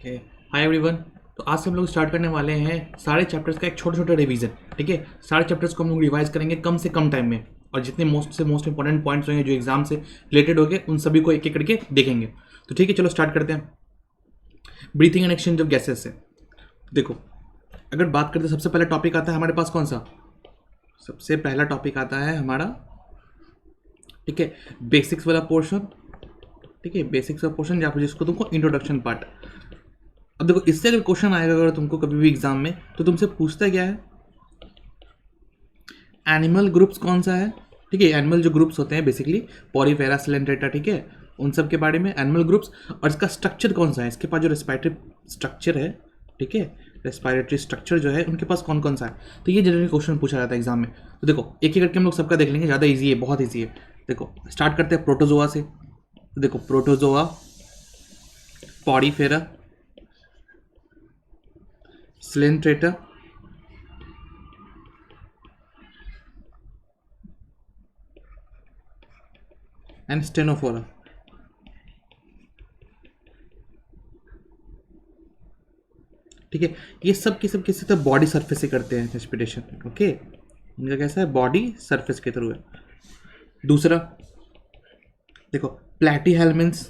Okay. Hi everyone. तो आज से हम लोग स्टार्ट करने वाले हैं सारे चैप्टर्स का एक छोटा छोटा रिवीजन। ठीक है, सारे चैप्टर्स को हम लोग रिवाइज करेंगे कम से कम टाइम में, और जितने मोस्ट इंपॉर्टेंट पॉइंट्स होंगे जो एग्जाम से रिलेटेड होंगे उन सभी को एक एक करके देखेंगे। तो ठीक है, चलो स्टार्ट करते हैं। Breathing and exchange of gases से देखो, अगर बात करते हैं सबसे पहला टॉपिक आता है हमारे पास कौन सा? सबसे पहला टॉपिक आता है हमारा, ठीक है, बेसिक्स वाला पोर्शन। ठीक है, बेसिक्स वाला पोर्शन या फिर जिसको तुमको इंट्रोडक्शन पार्ट। अब देखो, इससे अगर क्वेश्चन आएगा अगर तुमको कभी भी एग्जाम में, तो तुमसे पूछता क्या है, एनिमल ग्रुप्स कौन सा है। ठीक है, एनिमल जो ग्रुप्स होते हैं बेसिकली पॉलीफेरा, सिलेंड्रेटा, ठीक है, उन सब के बारे में एनिमल ग्रुप्स, और इसका स्ट्रक्चर कौन सा है, इसके पास जो रेस्पिरेटरी स्ट्रक्चर है, ठीक है, रेस्पिरेटरी स्ट्रक्चर जो है उनके पास कौन कौन सा है। तो ये जनरली क्वेश्चन पूछा जाता है एग्जाम में। तो देखो एक एक करके हम लोग सबका देख लेंगे, ज़्यादा ईजी है, बहुत ईजी है। देखो स्टार्ट करते हैं प्रोटोजोआ से। देखो protozoa, Porifera, Coelenterata, and Ctenophora. ठीक है, ये सब के सब किसी तरह बॉडी सरफेस से करते हैं रेस्पिरेशन। ओके, इनका कैसा है, बॉडी सरफेस के थ्रू है। दूसरा देखो प्लेटी हेलमिन्स,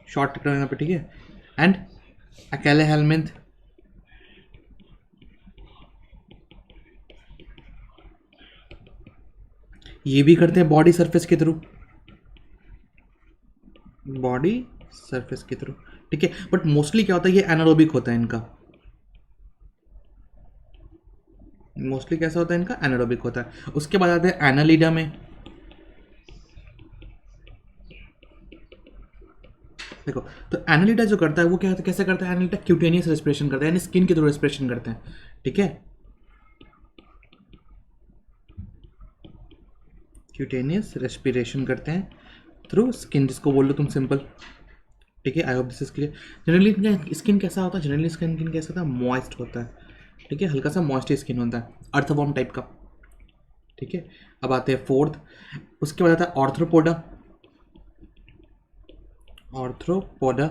शॉर्ट टर्म यहाँ पे, ठीक है, एंड अकेले हेलमिंथ, ये भी करते हैं बॉडी सरफेस के थ्रू, बॉडी सरफेस के थ्रू। ठीक है, बट मोस्टली क्या होता है, ये एनारोबिक होता है इनका। मोस्टली कैसा होता है इनका, एनारोबिक होता है। उसके बाद आते हैं एनालिडा में। देखो तो एनालिडा जो करता है वो क्या कैसे करता है, एनालिडा क्यूटेनियस रेस्पिरेशन करता है, यानी स्किन के थ्रू रेस्पिरेशन करते हैं। ठीक है, क्यूटेनियस रेस्पिरेशन करते हैं थ्रू स्किन, जिसको बोल लो तुम सिंपल। ठीक है, I hope this is clear. Generally इनका स्किन कैसा होता है, जनरली स्किन कैसा होता है, मॉइस्ट होता है। ठीक है, हल्का सा मॉइस्ट स्किन होता है, अर्थवॉर्म टाइप का। ठीक है, अब आते हैं फोर्थ, उसके बाद आता है ऑर्थ्रोपोडा। ऑर्थ्रोपोडा,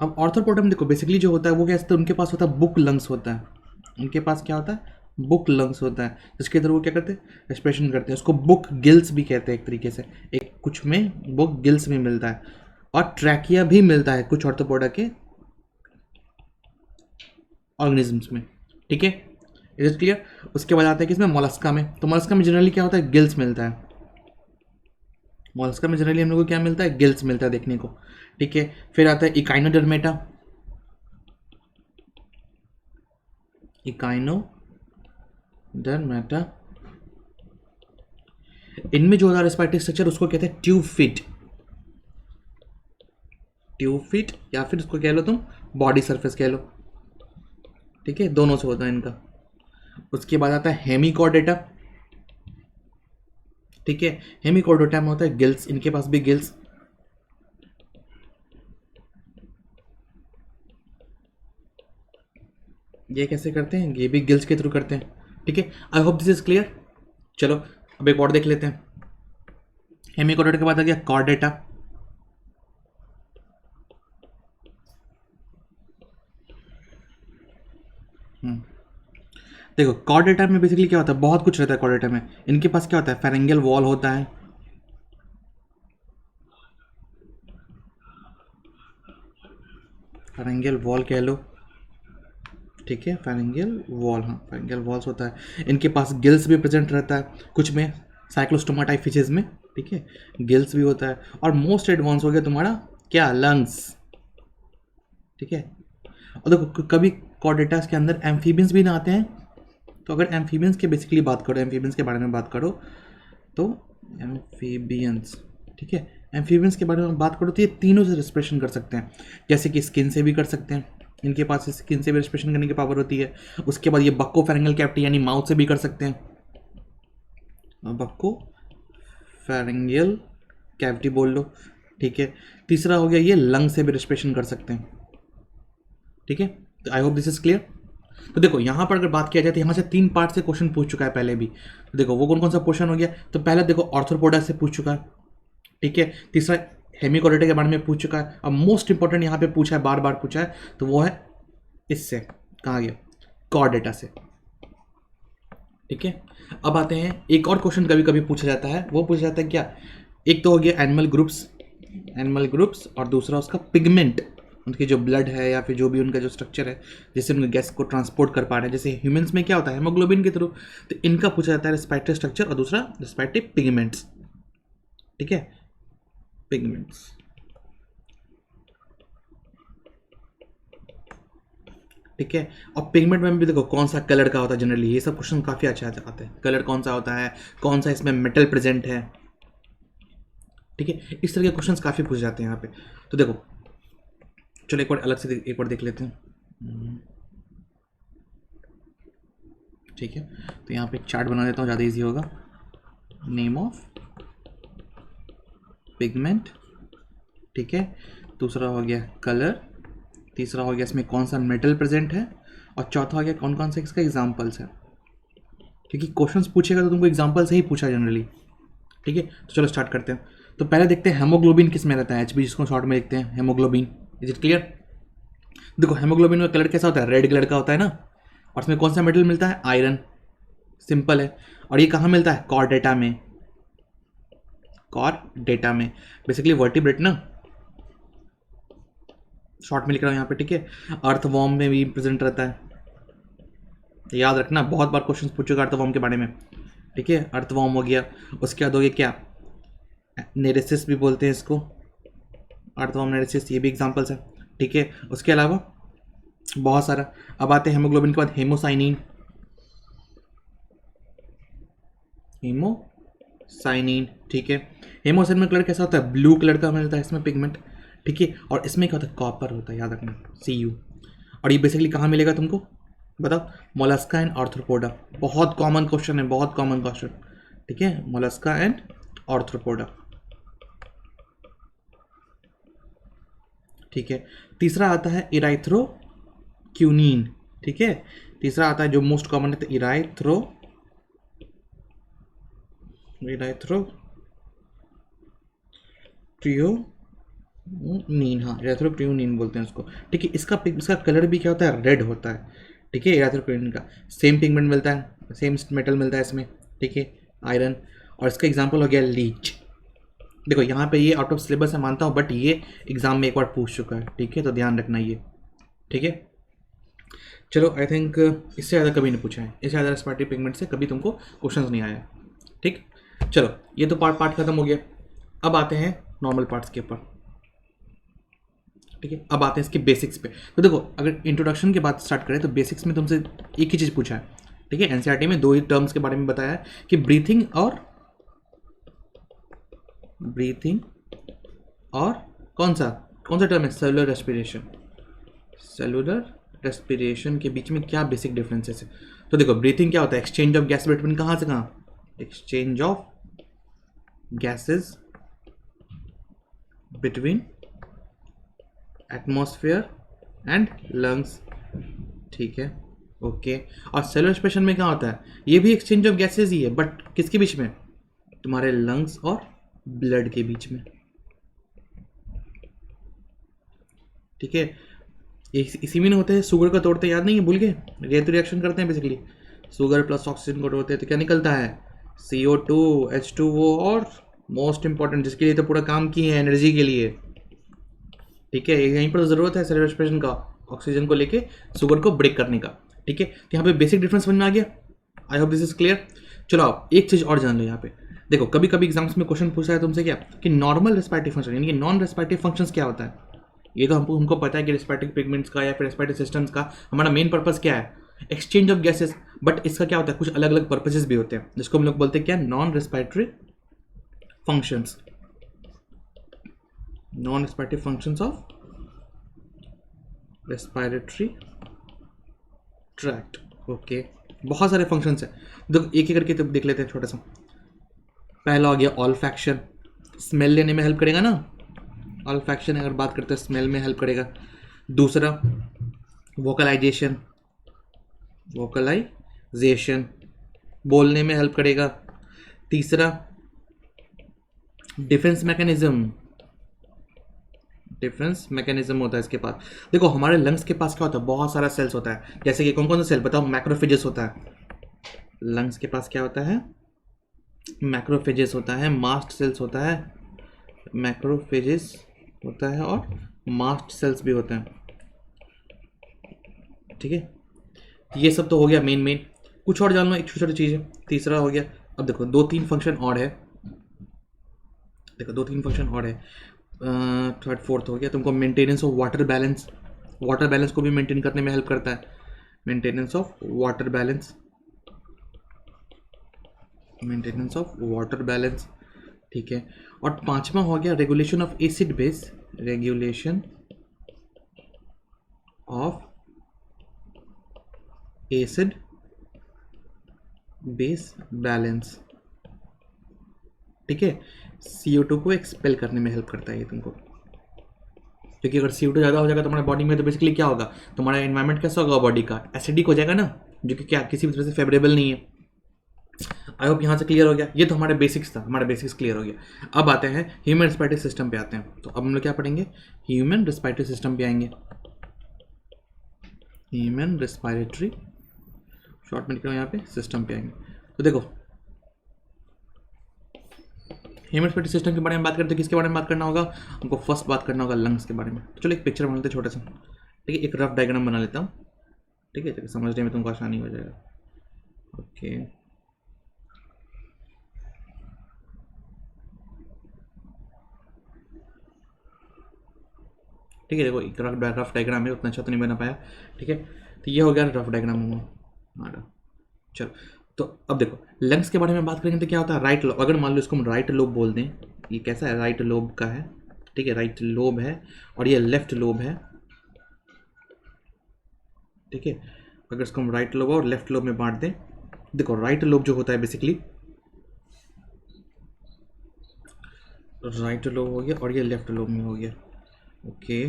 अब ऑर्थ्रोपोडा में देखो बेसिकली जो होता है वो क्या होता है, उनके पास होता है बुक लंग्स होता है। उनके पास क्या होता है, बुक लंग्स होता है, जिसके अंदर वो क्या करते हैं, रेस्पिरेशन करते हैं। उसको बुक गिल्स भी कहते हैं एक तरीके से, एक कुछ में बुक गिल्स भी मिलता है, और ट्रैकिया भी मिलता है कुछ ऑर्थ्रोपोडा के ऑर्गेनिजम्स में। ठीक है, इट इज क्लियर। उसके बाद आता है कि इसमें मोलस्का में, तो मोलस्का में जनरली क्या होता है, गिल्स मिलता है। मोलस्का में जनरली हम लोग को क्या मिलता है, गिल्स मिलता है देखने को। ठीक है, फिर आता है इकाइनोडर्मेटा। इकाइनोडर्मेटा, इनमें जो होता है रेस्पिरेटरी स्ट्रक्चर उसको कहते हैं ट्यूब फिट। ट्यूब फिट या फिर उसको कह लो तुम बॉडी सरफेस कह लो। ठीक है, दोनों से होता है इनका। उसके बाद आता है हेमिकॉर्डेटा। ठीक है, हेमिकॉर्डेटा में होता है गिल्स, इनके पास भी गिल्स। ये कैसे करते हैं, ये भी गिल्स के थ्रू करते हैं। ठीक है, I hope this is clear. चलो अब एक और देख लेते हैं। हेमिकॉर्डेटा के बाद आ गया कॉर्डेटा। देखो कॉर्डेटा में बेसिकली क्या होता है, बहुत कुछ रहता है कॉर्डेटा में। इनके पास क्या होता है, फेरेंगियल वॉल होता है। फेरेंगियल वॉल कह लो। ठीक है, फेरेंगियल वॉल, हाँ फेरेंगियल वॉल्स होता है। इनके पास गिल्स भी प्रेजेंट रहता है कुछ में, साइक्लोस्टोमा टाइप फिशेज में। ठीक है, गिल्स भी होता है। और मोस्ट एडवांस हो गया तुम्हारा क्या, लंग्स। ठीक है, और देखो कभी कॉर्डेटास के अंदर एम्फीबियंस भी ना आते हैं। तो अगर एम्फीबियंस के बेसिकली बात करो, एम्फीबियंस के बारे में बात करो तो एम्फीबियंस, ठीक है, एम्फीबियंस के बारे में बात करो तो ये तीनों से रेस्पिरेशन कर सकते हैं। जैसे कि स्किन से भी कर सकते हैं, इनके पास स्किन से भी रेस्पिरेशन करने की पावर होती है। उसके बाद ये बक्को फेरेंगल कैविटी यानी माउथ से भी कर सकते हैं, बक्को फेरेंगियल कैविटी बोल लो। ठीक है, तीसरा हो गया ये लंग से भी रेस्पिरेशन कर सकते हैं। ठीक है, तो I hope this is clear. तो देखो यहाँ पर अगर बात किया जाए तो यहाँ से 3 पार्ट से क्वेश्चन पूछ चुका है पहले भी। तो देखो वो कौन कौन सा क्वेश्चन हो गया, तो पहले देखो ऑर्थ्रोपोडा से पूछ चुका है। ठीक है, तीसरा हेमिकोडेटा के बारे में पूछ चुका है। अब मोस्ट इंपॉर्टेंट यहाँ पे पूछा है, बार बार पूछा है, तो वो है इससे, कहाँ गया, कॉर्डेटा से। ठीक है, अब आते हैं एक और क्वेश्चन कभी कभी पूछा जाता है, वो पूछा जाता है क्या, एक तो हो गया एनिमल ग्रुप्स, और दूसरा उसका पिगमेंट, उनकी जो ब्लड है या फिर जो भी उनका जो स्ट्रक्चर है जिससे उनके गैस को ट्रांसपोर्ट कर पा रहे हैं। जैसे ह्यूमंस में क्या होता है, हेमोग्लोबिन के थ्रू, तो इनका पूछा जाता है रेस्पिरेटरी स्ट्रक्चर और दूसरा रेस्पिरेटरी पिगमेंट्स। ठीक है, पिगमेंट्स। ठीक है, और पिगमेंट में भी देखो कौन सा कलर का होता है जनरली, ये सब क्वेश्चन काफ़ी अच्छा आते हैं, कलर कौन सा होता है, कौन सा इसमें मेटल प्रेजेंट है। ठीक है, इस तरह के क्वेश्चंस काफ़ी पूछ जाते हैं यहाँ पे। तो देखो चलो एक बार अलग से एक बार देख लेते हैं। ठीक है, तो यहाँ पे चार्ट बना देता हूँ, ज़्यादा इजी होगा। नेम ऑफ पिगमेंट, ठीक है, दूसरा हो गया कलर, तीसरा हो गया इसमें कौन सा मेटल प्रेजेंट है, और चौथा हो गया कौन कौन से इसका एग्जाम्पल्स है। क्योंकि क्वेश्चंस पूछेगा तो तुमको एग्जाम्पल से ही पूछा जनरली। ठीक है, तो चलो स्टार्ट करते हैं। तो पहले देखते हैं हेमोग्लोबिन किस में रहता है, एचबी जिसको शॉर्ट में लिखते हैं हेमोग्लोबिन। Is it clear? देखो हेमोग्लोबिन का कलर कैसा होता है, रेड कलर का होता है ना, और इसमें कौन सा मेटल मिलता है, आयरन, सिंपल है। और ये कहाँ मिलता है, कॉर्डेटा में, कॉर्डेटा में, बेसिकली वर्टिब्रेट ना, शॉर्ट में लिख रहा हूँ यहाँ पे। ठीक है, अर्थवॉर्म में भी प्रेजेंट रहता है, याद रखना, बहुत बार क्वेश्चन पूछेगा अर्थवॉर्म के बारे में। ठीक है, अर्थवॉर्म हो गया, उसके बाद हो गया क्या, नेरेसिस भी बोलते हैं इसको, अर्थवॉर्म, नेरेसिस, ये भी एग्जांपल्स है। ठीक है, उसके अलावा बहुत सारा। अब आते हैं हेमोग्लोबिन के बाद हेमोसाइनिन, हेमोसाइनिन। ठीक है, हेमोसाइनिन में कलर कैसा होता है, ब्लू कलर का मिलता है इसमें पिगमेंट। ठीक है, और इसमें क्या होता है, कॉपर होता है, याद रखना, Cu। और ये बेसिकली कहाँ मिलेगा तुमको बताओ, मोलस्का एंड आर्थ्रोपोडा, बहुत कॉमन क्वेश्चन है, बहुत कॉमन क्वेश्चन। ठीक है, मोलस्का एंड आर्थ्रोपोडा। ठीक है, तीसरा आता है इराइथ्रोक्यूनिन। ठीक है, तीसरा आता है जो मोस्ट कॉमन है, तो इराइथ्रोप्रियोनिन, हाँ इराइथ्रोप्रियोनिन बोलते हैं उसको। ठीक है, इसका कलर भी क्या होता है, रेड होता है। ठीक है, इराइथ्रोप्रियोनिन का सेम पिगमेंट मिलता है, सेम मेटल मिलता है इसमें। ठीक है, आयरन, और इसका एग्जांपल हो गया लीच। देखो यहाँ पे ये आउट ऑफ सिलेबस है मानता हूँ, बट ये एग्जाम में एक बार पूछ चुका है। ठीक है, तो ध्यान रखना ये। ठीक है, चलो आई थिंक इससे ज़्यादा कभी नहीं पूछा है, इससे ज़्यादा रेस्पिरेटरी पिगमेंट से कभी तुमको क्वेश्चंस नहीं आया। ठीक, चलो ये तो पार्ट खत्म हो गया। अब आते हैं नॉर्मल पार्ट्स के ऊपर। ठीक है, अब आते हैं इसके बेसिक्स पे। तो देखो अगर इंट्रोडक्शन के बाद स्टार्ट करें तो बेसिक्स में तुमसे एक ही चीज़ पूछा है। ठीक है, एनसीईआरटी में दो ही टर्म्स के बारे में बताया है कि ब्रीथिंग और कौन सा टर्म है, सेलुलर रेस्पिरेशन के बीच में क्या बेसिक डिफरेंसेस है। तो देखो ब्रीथिंग क्या होता है, एक्सचेंज ऑफ गैस बिटवीन कहाँ से कहाँ, exchange of gases between atmosphere and lungs. ठीक है, ओके। और सेलुलर रेस्पिरेशन में क्या होता है, ये भी एक्सचेंज ऑफ गैसेस ही है, बट किसके बीच में, तुम्हारे लंग्स और ब्लड के बीच में। ठीक है, इसी में होते हैं, शुगर का तोड़ते याद नहीं है, भूल गए, रेतो रिएक्शन करते हैं बेसिकली, शुगर प्लस ऑक्सीजन को तोड़ते हैं तो क्या निकलता है, CO2 H2O, और मोस्ट इंपॉर्टेंट जिसके लिए तो पूरा काम किए हैं, एनर्जी के लिए। ठीक है, यहीं पर ज़रूरत है सेलुलर रेस्पिरेशन का, ऑक्सीजन को लेके शुगर को ब्रेक करने का। ठीक है, तो यहाँ पे बेसिक डिफरेंस समझ में आ गया, I hope this is clear. चलो आप एक चीज़ और जान लो यहाँ पे, देखो कभी कभी एग्जाम्स में क्वेश्चन पूछा है तुमसे क्या, कि नॉर्मल रेस्पिरेटरी फंक्शन यानी कि नॉन रेस्पिरेटरी फंक्शंस क्या होता है। ये तो हमको पता है कि रेस्पिरेटरी पिगमेंट्स का या फिर रेस्पिरेटरी सिस्टम्स का हमारा मेन पर्पस क्या है, एक्सचेंज ऑफ गैसेस, बट इसका क्या होता है, कुछ अलग अलग पर्पसेस भी होते हैं, जिसको हम लोग बोलते हैं क्या, non respiratory functions, non respiratory functions of respiratory tract. Okay, बहुत सारे फंक्शंस हैं, तो एक एक करके तो देख लेते हैं छोटा सा। पहला हो गया ऑल्फैक्शन, स्मेल लेने में हेल्प करेगा ना, ऑल्फैक्शन अगर बात करते हैं स्मेल में हेल्प करेगा। दूसरा वोकलाइजेशन, बोलने में हेल्प करेगा। तीसरा डिफेंस मैकेनिज्म, डिफरेंस मैकेनिज्म होता है इसके पास। देखो हमारे लंग्स के पास क्या होता है, बहुत सारा सेल्स होता है, जैसे कि कौन कौन सा सेल बताओ, मैक्रोफेजेस होता है। लंग्स के पास क्या होता है, मैक्रोफेजेस होता है, मास्ट सेल्स होता है, मैक्रोफेजेस होता है और मास्ट सेल्स भी होते हैं, ठीक है। ये सब तो हो गया मेन मेन। कुछ और जान लो, एक छोटी छोटी चीज़ है, तीसरा हो गया। अब देखो दो तीन फंक्शन और है, देखो दो तीन फंक्शन और है, थर्ड फोर्थ हो गया तुमको। Maintenance of water balance, water balance को भी मेंटेन करने में हेल्प करता है, maintenance of water balance, maintenance of water balance, ठीक है। और पांचवा हो गया regulation of acid base, regulation of acid base balance, ठीक है। CO2 को एक्सपेल करने में हेल्प करता है ये तुमको, क्योंकि अगर CO2 ज़्यादा हो जाएगा तुम्हारे बॉडी में तो बेसिकली क्या होगा, तुम्हारा एनवायरनमेंट कैसा होगा बॉडी का, एसिडिक हो जाएगा ना, जो कि क्या किसी भी तरह से फेवरेबल नहीं है। आई होप यहाँ से क्लियर हो गया। ये तो हमारे बेसिक्स था, हमारा बेसिक्स क्लियर हो गया। अब आते हैं ह्यूमन रेस्पिरेटरी सिस्टम पे आते हैं। तो अब हम लोग क्या पढ़ेंगे, ह्यूमन रेस्पिरेटरी सिस्टम पे आएंगे। ह्यूमन रेस्पिरेटरी शॉर्ट में लिख रहा हूँ यहाँ पे, सिस्टम पे आएंगे। तो देखो ह्यूमन रेस्पिरेटरी सिस्टम के बारे में बात करते हैं, किसके बारे में बात करना होगा, हमको फर्स्ट बात करना होगा लंग्स के बारे में। तो चलो एक पिक्चर बना लेते हैं छोटा सा, ठीक है, एक रफ डायग्राम बना लेता हूँ, ठीक है, समझने में तुमको आसानी हो जाएगा। ओके ठीक है, देखो एक रफ डायग्राम है, उतना अच्छा तो नहीं बना पाया, ठीक है। तो ये हो गया रफ डायग्राम हमारा। चलो तो अब देखो लंग्स के बारे में बात करेंगे तो क्या होता है, राइट लोब, अगर मान लो इसको हम राइट लोब बोल दें, ये कैसा है, राइट लोब का है, ठीक है, राइट लोब है, और ये लेफ्ट लोब है, ठीक है। अगर इसको हम राइट लोब और लेफ्ट लोब में बांट दें, देखो राइट लोब जो होता है बेसिकली, राइट लोब हो गया और ये लेफ्ट लोब में हो गया। ओके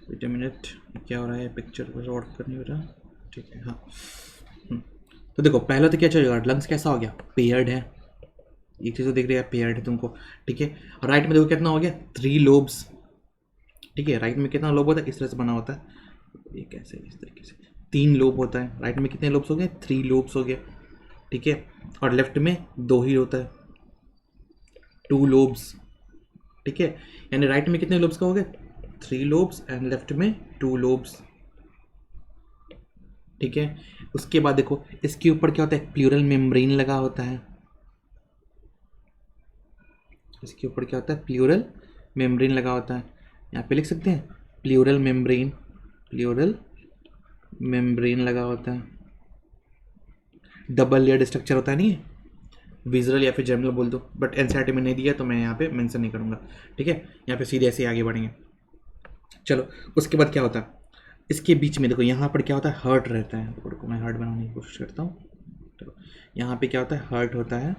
वेट अ मिनट, क्या हो रहा है, पिक्चर को शॉर्ट करनी हो रहा है, ठीक है हाँ। तो देखो पहले तो क्या चलेगा, लंग्स कैसा हो गया, पेयर्ड है, एक चीज़ तो दिख रही है पेयर्ड है तुमको, ठीक है। राइट में देखो कितना हो गया, 3 लोब्स, ठीक है। राइट में कितना लोब होता है, इस तरह से बना होता है, ये कैसे इस तरीके से 3 लोब होता है। राइट में कितने लोब्स हो गए, 3 लोब्स हो गए, ठीक है। और लेफ्ट में 2 ही होता है, 2 लोब्स, ठीक है। यानी राइट में कितने लोब्स का हो गए, 3 लोब्स एंड लेफ्ट में 2 लोब्स, ठीक है। उसके बाद देखो इसके ऊपर क्या होता है, प्लूरल मेम्ब्रेन लगा होता है, इसके ऊपर क्या होता है, प्लूरल मेम्ब्रेन लगा होता है, यहाँ पे लिख सकते हैं प्लूरल मेम्ब्रेन, प्लूरल मेम्ब्रेन लगा होता है, डबल लेयर्ड स्ट्रक्चर होता है, नहीं विजुअल या फिर जर्नल बोल दो, बट एनसीईआरटी में नहीं दिया तो मैं यहाँ पे मेंशन नहीं करूँगा, ठीक है। यहाँ पे सीधे ऐसे आगे बढ़ेंगे। चलो उसके बाद क्या होता है, इसके बीच में देखो यहाँ पर क्या होता है, हार्ट रहता है, को मैं हार्ट बनाने की कोशिश करता हूँ। चलो यहाँ पे क्या होता है, हार्ट होता है,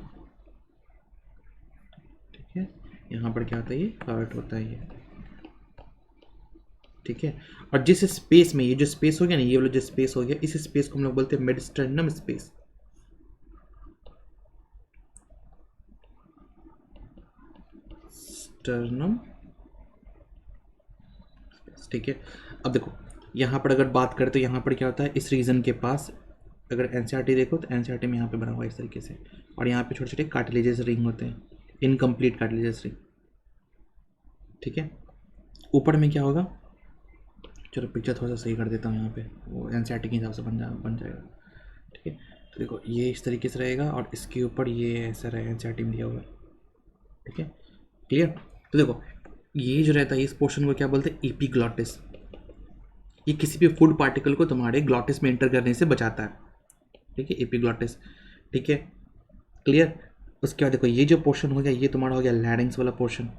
ठीक है। यहाँ पर क्या होता है, ये हार्ट होता है, ये ठीक है। और जिस स्पेस में, ये जो स्पेस हो गया ना, ये वाला जो स्पेस हो गया, इस स्पेस को हम लोग बोलते हैं मेडिस्टर्नम स्पेस, स्टर्नम, ठीक है। अब देखो यहाँ पर अगर बात करें तो यहाँ पर क्या होता है, इस रीजन के पास अगर एनसीईआरटी देखो तो एनसीईआरटी में यहाँ पे बना हुआ है इस तरीके से, और यहाँ पे छोटे छोटे कार्टिलेजेस रिंग होते हैं, इनकम्प्लीट कार्टिलेजेस रिंग, ठीक है। ऊपर में क्या होगा, चलो पिक्चर थोड़ा सा सही कर देता हूँ यहाँ पे, वो एनसीईआरटी के हिसाब से बन जाएगा, ठीक है। तो देखो ये इस तरीके से रहेगा और इसके ऊपर ये ऐसा रहेगा, एनसीईआरटी में दिया हुआ है, ठीक है, क्लियर। तो देखो ये जो रहता है, इस पोर्शन को क्या बोलते हैं, एपिग्लॉटिस, ये किसी भी फूड पार्टिकल को तुम्हारे ग्लॉटिस में एंटर करने से बचाता है, ठीक है, एपिग्लॉटिस, ठीक है, क्लियर। उसके बाद देखो ये जो पोर्शन हो गया, ये तुम्हारा हो गया लैरिंग्स वाला पोर्शन,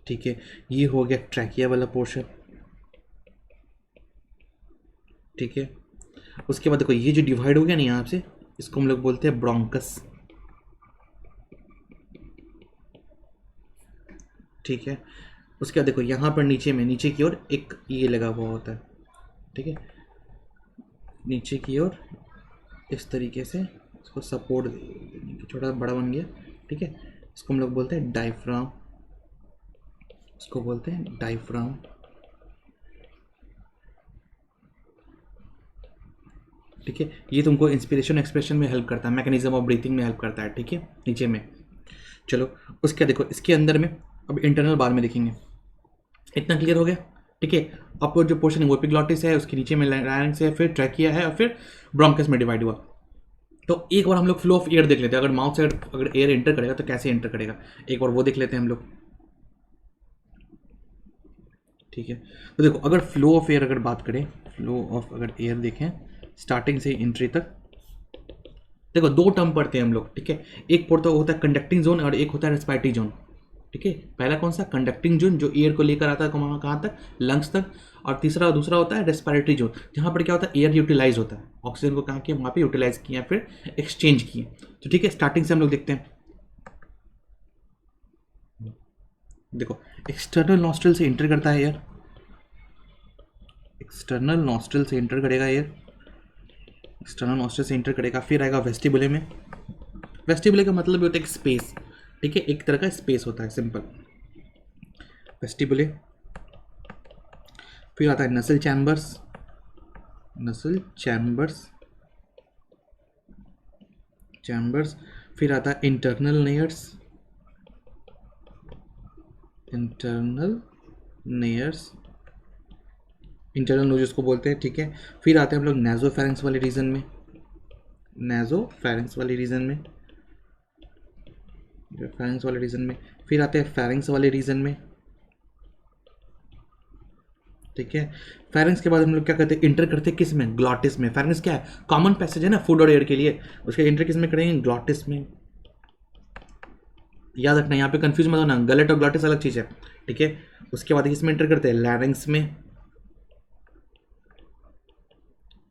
ठीक है। ये हो गया ट्रैकिया वाला पोर्शन, ठीक है। उसके बाद देखो ये जो डिवाइड हो गया ना यहाँ से, इसको हम लोग बोलते हैं ब्रोंकस, ठीक है। उसके बाद देखो यहाँ पर नीचे में, नीचे की ओर एक ये लगा हुआ होता है, ठीक है, नीचे की ओर इस तरीके से इसको सपोर्ट, छोटा बड़ा बन गया, ठीक है, इसको हम लोग बोलते हैं डायफ्राम, इसको बोलते हैं डायफ्राम। ठीक है, ये तुमको इंस्पिरेशन एक्सप्रेशन में हेल्प करता है, मैकेनिज्म ऑफ ब्रीथिंग में हेल्प करता है। ठीक है, नीचे में। चलो उसके देखो, इसके अंदर में अब इंटरनल बार में देखेंगे। इतना क्लियर हो गया? ठीक है, अपर जो पोर्शन है वो एपिग्लॉटिस है, उसके नीचे में लारिंक्स है, फिर ट्रैकिया है और फिर ब्रोंकस में डिवाइड हुआ। तो एक बार हम लोग फ्लो ऑफ एयर देख लेते हैं, अगर माउथ से अगर एयर एंटर करेगा तो कैसे एंटर करेगा, एक बार वो देख लेते हैं हम लोग। ठीक है, तो देखो अगर फ्लो ऑफ एयर अगर बात करें, फ्लो ऑफ अगर एयर देखें स्टार्टिंग से एंट्री तक, देखो दो टर्म पढ़ते हैं हम लोग। ठीक है, एक पढ़ता होता है कंडक्टिंग जोन और एक होता है रेस्पिरेटरी जोन। ठीक है, पहला कौन सा? कंडक्टिंग जोन, जो एयर को लेकर आता है कहाँ तक? लंग्स तक। और दूसरा होता है रेस्पिरेटरी जोन, जहाँ पर क्या होता है? एयर यूटिलाइज होता है, ऑक्सीजन को कहाँ किया? वहाँ पे यूटिलाइज किया, फिर एक्सचेंज किए। तो ठीक है, स्टार्टिंग से हम लोग देखते हैं। देखो एक्सटर्नल नॉस्ट्रल से एंटर करता है एयर, एक्सटर्नल नॉस्ट्रल से एंटर करेगा एयर, एक्सटर्नल नॉस्ट्रल से एंटर करेगा, फिर आएगा वेस्टिबुले में। वेस्टिबुले का मतलब होता है एक स्पेस। ठीक है, एक तरह का स्पेस होता है, सिंपल वेस्टिबुले। फिर आता है नसल चैम्बर्स, नसल चैम्बर्स, चैम्बर्स। फिर आता है internal nares, internal nares, internal nose जिसको बोलते हैं। ठीक है, फिर आते हैं हम लोग नेजोफेरेंक्स वाले रीजन में, नेजोफेरेंक्स वाले रीजन में, फेरेंक्स वाले रीजन में। फिर आते हैं फेरेंक्स वाले रीजन में। ठीक है, फेरेंक्स के बाद हम लोग क्या करते हैं? इंटर करते हैं किस में? ग्लॉटिस में। फेरेंक्स क्या है? कॉमन पैसेज है ना फूड और एयर के लिए, उसके इंटर किस में करेंगे? ग्लॉटिस में। याद रखना, यहाँ पे कंफ्यूज मत होना, गलेट और ग्लॉटिस अलग चीज है। ठीक है, उसके बाद किसमें इंटर करते हैं? लैरिंग्स में।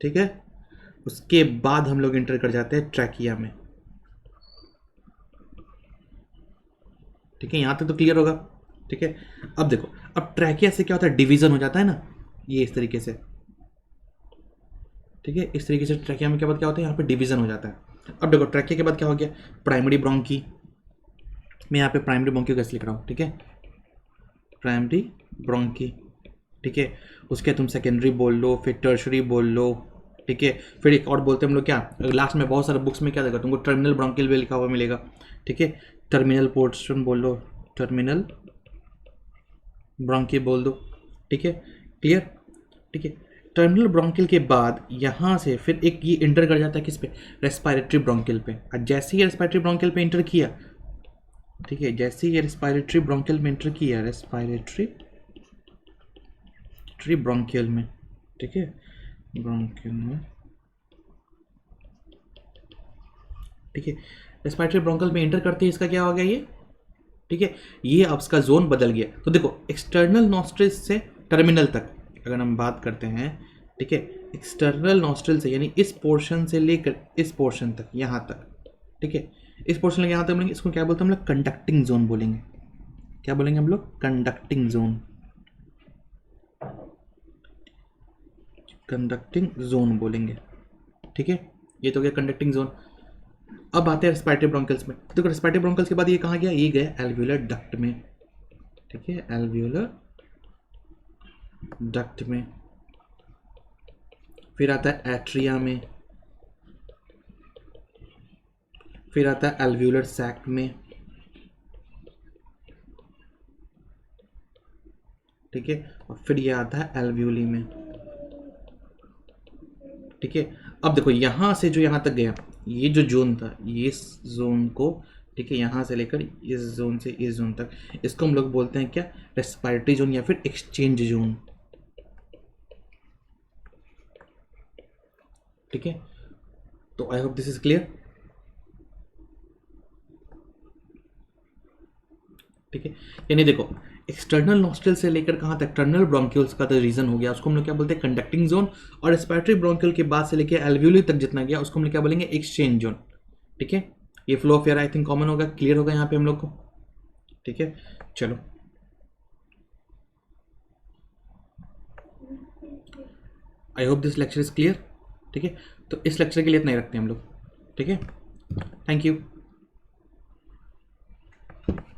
ठीक है, उसके बाद हम लोग इंटर कर जाते हैं ट्रैकिया में। ठीक है, यहां तक तो क्लियर होगा। ठीक है, अब देखो, अब ट्रैकिया से क्या होता है? डिवीजन हो जाता है ना, ये इस तरीके से। ठीक है, इस तरीके से ट्रैकिया में क्या होता है? यहाँ पे डिवीजन हो जाता है। अब देखो ट्रैकिया के बाद क्या हो गया? Primary bronchi. मैं यहाँ पे प्राइमरी ब्रोंकी कैसे लिख रहा हूँ? ठीक है, प्राइमरी ब्रोंकी। ठीक है, उसके तुम सेकेंडरी बोल लो, फिर टर्शरी बोल लो। ठीक है, फिर एक और बोलते हैं हम लोग क्या, लास्ट में बहुत सारे बुक्स में क्या देगा तुमको? टर्मिनल ब्रोंकियल भी लिखा हुआ मिलेगा। ठीक है, टर्मिनल पोर्शन बोल लो, टर्मिनल ब्रोंकी बोल दो। ठीक है, क्लियर? ठीक है, टर्मिनल ब्रोंकियल के बाद यहाँ से फिर एक ये इंटर कर जाता है किस पे? रेस्पिरेटरी ब्रोंकियल पे। और जैसे ही रेस्पिरेटरी ब्रोंकियल पे इंटर किया, ठीक है, जैसे ही ये रेस्पिरेटरी ब्रोंकियल में इंटर किया, रेस्पिरेटरी ब्रोंकियल में, ठीक है, ब्रोंकियल में, ठीक है, रेस्पिरेटरी ब्रोंकियल में इंटर करते ही इसका क्या हो गया ये? ठीक है, ये अब इसका जोन बदल गया। तो देखो एक्सटर्नल नॉस्ट्रिल से टर्मिनल तक अगर हम बात करते हैं, ठीक है, एक्सटर्नल नॉस्ट्रिल से यानी इस पोर्शन से लेकर इस पोर्शन तक, यहाँ तक, ठीक है, इस पोर्शन से यहाँ तक बोलेंगे, इसको क्या बोलते हैं हम लोग? कंडक्टिंग जोन बोलेंगे। क्या बोलेंगे हम लोग? कंडक्टिंग जोन, कंडक्टिंग जोन बोलेंगे। ठीक है, ये तो गया कंडक्टिंग जोन। अब आते हैं रेस्पिरेटरी ब्रोंकियल्स में। देखो रेस्पिरेटरी ब्रोंकियल्स के बाद ये कहाँ गया? ये गया एल्वियोलर डक्ट में। ठीक है, एल्वियोलर डक्ट में। फिर आता है एट्रिया में, फिर आता है एल्वियोलर सैक में। ठीक है, और फिर ये आता है एल्वियोली में। ठीक है, अब देखो यहां से जो यहां तक गया, ये जो जोन था, ये जोन को, ठीक है, यहां से लेकर इस जोन से इस जोन तक, इसको हम लोग बोलते हैं क्या? रेस्पिरेटरी जोन या फिर एक्सचेंज जोन। ठीक है, तो I hope this is clear. ठीक है, यानी देखो एक्सटर्नल नॉस्ट्रल से लेकर कहाँ तक? टर्मिनल ब्रोंक्यूल्स का तो रीजन हो गया, उसको हम लोग क्या बोलते हैं? Conducting zone. और रेस्पिरेटरी ब्रोंक्यूल के बाद से लेकर एल्वियोली तक जितना गया, उसको हम लोग क्या बोलेंगे? Exchange zone. ठीक है, ये flow of air I think common होगा, क्लियर होगा यहाँ पे हम लोग को। ठीक है, चलो I hope this lecture is clear. ठीक है, तो इस लेक्चर के लिए इतना ही रखते हैं हम लोग। ठीक है, थैंक यू। है।